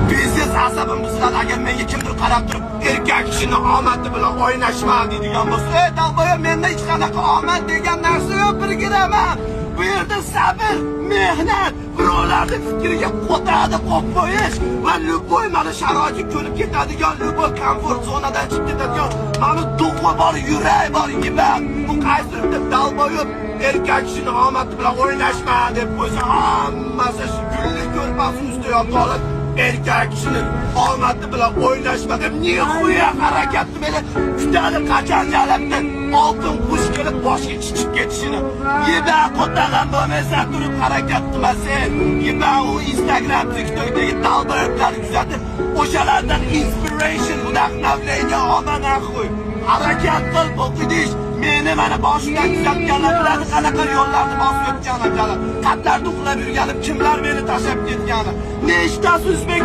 biznes asabim bizdan agar menga kimdir qarab turib, erkak kishini omadi bilan o'ynashma deydigan bo'lsa, dalboyim menda hech qanaqa omad degan narsa yo'q, bilgiraman. Bu yerda sabr, mehnat, birovlarning fikriga qo'tadi qo'yib qo'yish va любой mana sharoitga ko'nib ketadigan, любой komfort zonadan chiqib ketadigan, mana duxi bor, yurak bor yiban. Bu qaysidir dalboyim erkak kishini omadi bilan o'ynashma deb qo'ysa, hammasi shu kunlik ko'rpasi ustida yotib erkak kishini omadi bilan o'ynashma deb nihoya harakatni meni kutadi qachonjalabdan oltin qush kelib boshga chiqib ketishini. Yiba qo'tagan bo'lmasa turib harakat qilmasin. Yiba u Instagram, TikTokdagi dalboyiblarni kuzatib, o'shalardan inspiration, vdохновение olma naxuy. Harakat qil, o'qidish. Meni mana boshdan kuzatganlar biladi qanaqa yo'llarni bosib o'tganlar. Qatlarda uxlab yurganim, kimlar meni tashlab ketgani. Nechtasi O'zbek